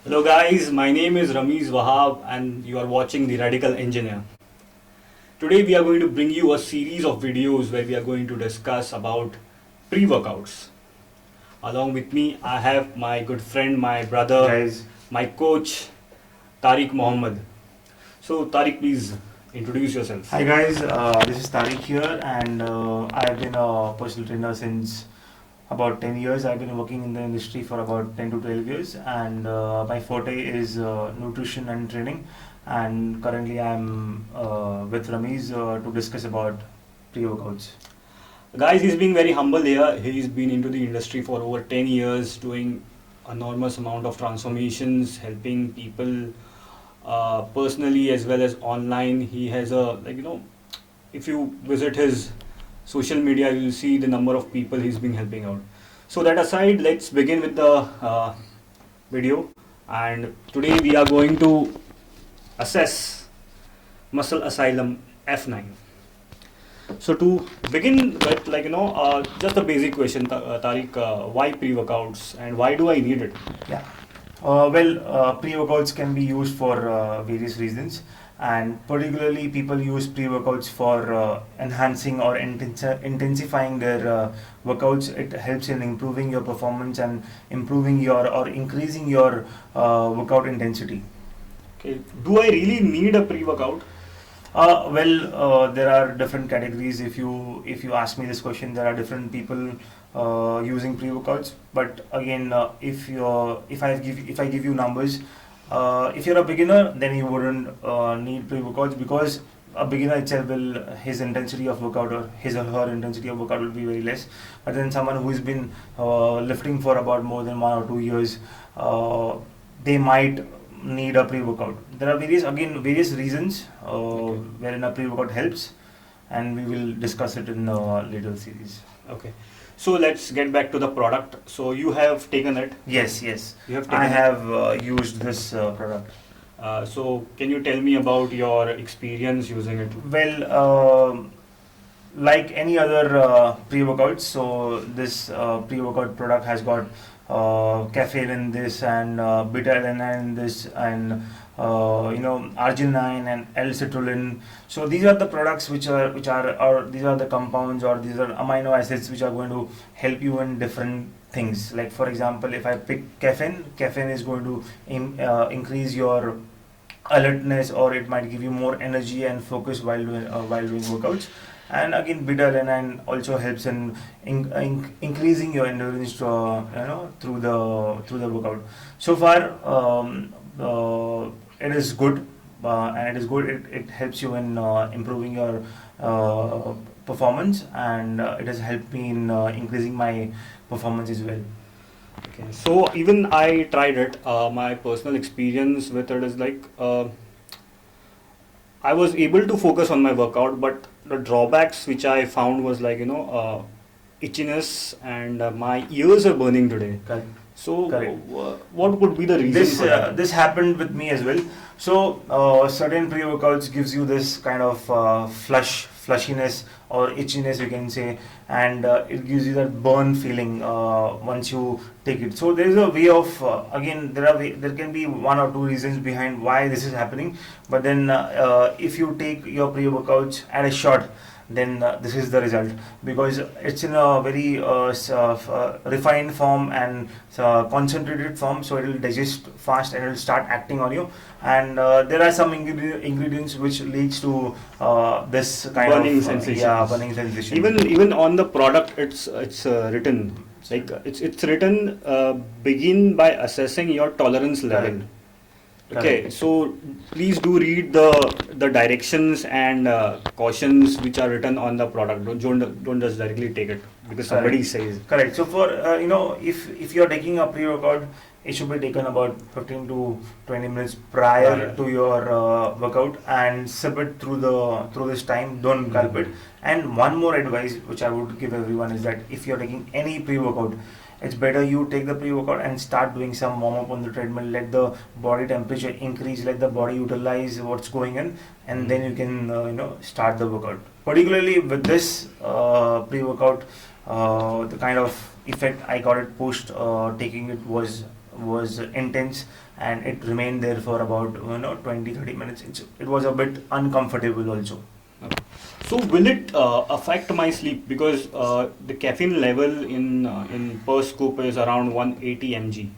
Hello guys, my name is Ramiz Wahab and you are watching The Radical Engineer. Today we are going to bring you a series of videos where we are going to discuss about pre-workouts. Along with me I have my good friend, my brother, Guys, my coach Tariq Mohammed. So Tariq, please introduce yourself. hi guys, this is Tariq here, and I've been a personal trainer since about 10 years. I've been working in the industry for about 10 to 12 years, and my forte is nutrition and training. And currently, I'm with Ramiz to discuss about pre workouts. Guys, he's being very humble here. He's been into the industry for over 10 years, doing enormous amount of transformations, helping people personally as well as online. He has if you visit his social media, you'll see the number of people he's been helping out. So that aside, let's begin with the video. And today we are going to assess Muscle Asylum F9. So to begin with, just a basic question, Tariq, why pre-workouts and why do I need it? Yeah. Pre workouts can be used for various reasons, and particularly people use pre workouts for enhancing or intensifying their workouts. It helps in improving your performance and improving your or increasing your workout intensity. Okay, do I really need a pre-workout? There are different categories. If you ask me this question, there are different people using pre-workouts. But again, if I give you numbers, if you're a beginner, then you wouldn't need pre-workouts, because a beginner itself will his intensity of workout or his or her intensity of workout will be very less. But then someone who's been lifting for about more than 1 or 2 years, they might need a pre-workout. There are various reasons Okay. wherein a pre-workout helps, and we will discuss it in the later series. Okay. So let's get back to the product. So you have taken it. Yes, yes. You have taken I it. have used this product. So can you tell me about your experience using it? Well, like any other pre-workout, so this pre-workout product has got caffeine in this, and beta-alanine in this, and arginine and L-citrulline. So these are the products or these are the compounds, or these are amino acids which are going to help you in different things. Like for example, if I pick caffeine is going to increase your alertness, or it might give you more energy and focus while doing workouts. And again, beta-alanine also helps in increasing your endurance through the workout. So far, it is good, and it helps you in improving your performance, and it has helped me in increasing my performance as well. Okay. So even I tried it. My personal experience with it is I was able to focus on my workout, but the drawbacks which I found was itchiness, and my ears are burning today. Correct. So Correct. what could be the reason This for that? this happened with me as well. So certain pre-workouts gives you this kind of flushiness or itchiness, you can say, and it gives you that burn feeling once you take it. So there is a way of again there can be one or two reasons behind why this is happening. But then if you take your pre-workouts at a shot, then this is the result, because it's in a very refined form and concentrated form, so it will digest fast and it will start acting on you. And there are some ingredients which leads to this kind Burning of sensation. burning sensation. Even on the product, it's written it's written begin by assessing your tolerance level. Correct. Okay, Correct. so please do read the directions and cautions which are written on the product. Don't just directly take it because somebody Correct. says. Correct. So for if you're taking a pre-workout, it should be taken about 15 to 20 minutes prior Prior. to your workout, and sip it through this time. Don't gulp it. And one more advice which I would give everyone is that if you're taking any pre-workout, it's better you take the pre-workout and start doing some warm-up on the treadmill. Let the body temperature increase, let the body utilize what's going in, and then you can start the workout. Particularly with this pre-workout, the kind of effect I got it post taking it was was intense, and it remained there for about 20-30 minutes. It was a bit uncomfortable also. So will it affect my sleep, because the caffeine level in per scoop is around 180 mg.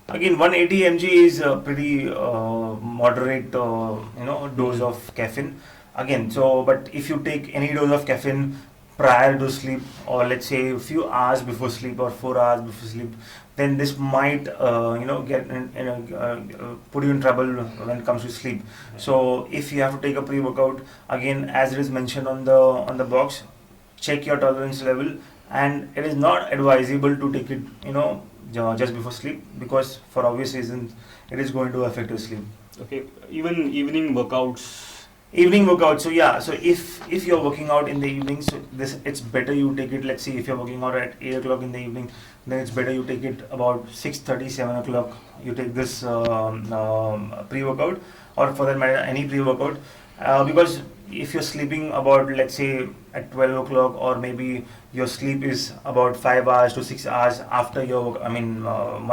Again, 180 mg is a pretty moderate dose of caffeine. Again, so but if you take any dose of caffeine prior to sleep, or let's say a few hours before sleep or 4 hours before sleep, then this might get put you in trouble when it comes to sleep. So if you have to take a pre-workout, again, as it is mentioned on the box, check your tolerance level, and it is not advisable to take it just before sleep, because for obvious reasons it is going to affect your sleep. Okay, even evening workouts. Evening workout, so yeah, so if you're working out in the evening, so this it's better you take it, let's say if you're working out at 8 o'clock in the evening, then it's better you take it about 6:30, 7 o'clock, you take this pre-workout, or for that matter any pre-workout, because if you're sleeping about, let's say, at 12 o'clock, or maybe your sleep is about 5 hours to 6 hours after your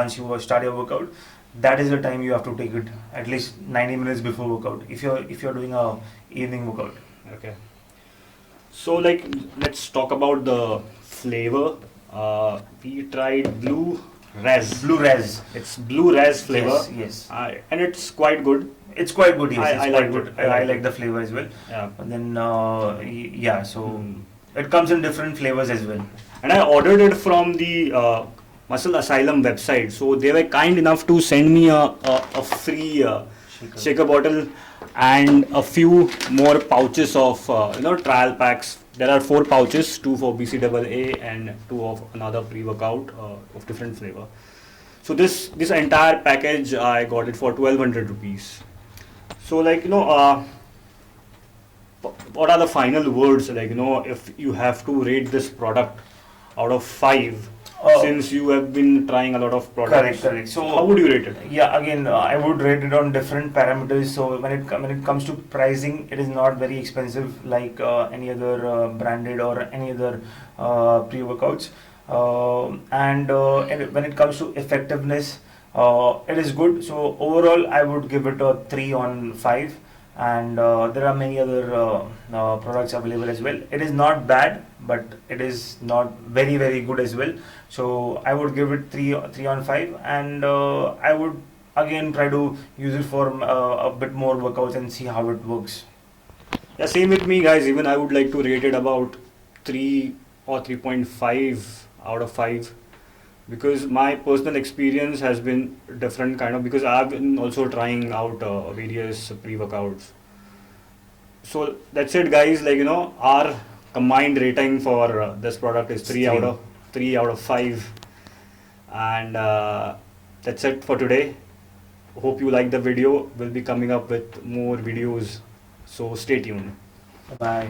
once you start your workout, that is the time you have to take it, at least 90 minutes before workout, if you're doing a evening workout. Okay. So like, let's talk about the flavor. We tried Blue Raz. Blue Raz. It's Blue Raz flavor. Yes. And it's quite good. It's quite good. Yes, I it's like quite it. good. I I like like it. the flavor as well. Yeah. And then yeah, so it comes in different flavors as well. And I ordered it from the Muscle Asylum website. So they were kind enough to send me a free shaker bottle and a few more pouches of trial packs. There are 4 pouches, 2 for BCAA and 2 of another pre-workout of different flavor. So this entire package, I got it for 1200 rupees. So like, what are the final words, like, if you have to rate this product out of 5, since you have been trying a lot of products? Correct. So how would you rate it? Yeah, again, I would rate it on different parameters. So when it comes to pricing, it is not very expensive like any other branded or any other pre-workouts. And when it comes to effectiveness, it is good. So overall, I would give it a 3 on 5. And there are many other products available as well. It is not bad, but it is not very good as well. So I would give it 3 on 5, and I would again try to use it for a bit more workouts and see how it works. Yeah, same with me, guys. Even I would like to rate it about 3 or 3.5 out of 5, because my personal experience has been different kind of, because I've been also trying out various pre-workouts. So that's it, guys. Like, our combined rating for this product is 3 out of 5, and that's it for today. Hope you like the video. We'll be coming up with more videos, so stay tuned. Bye.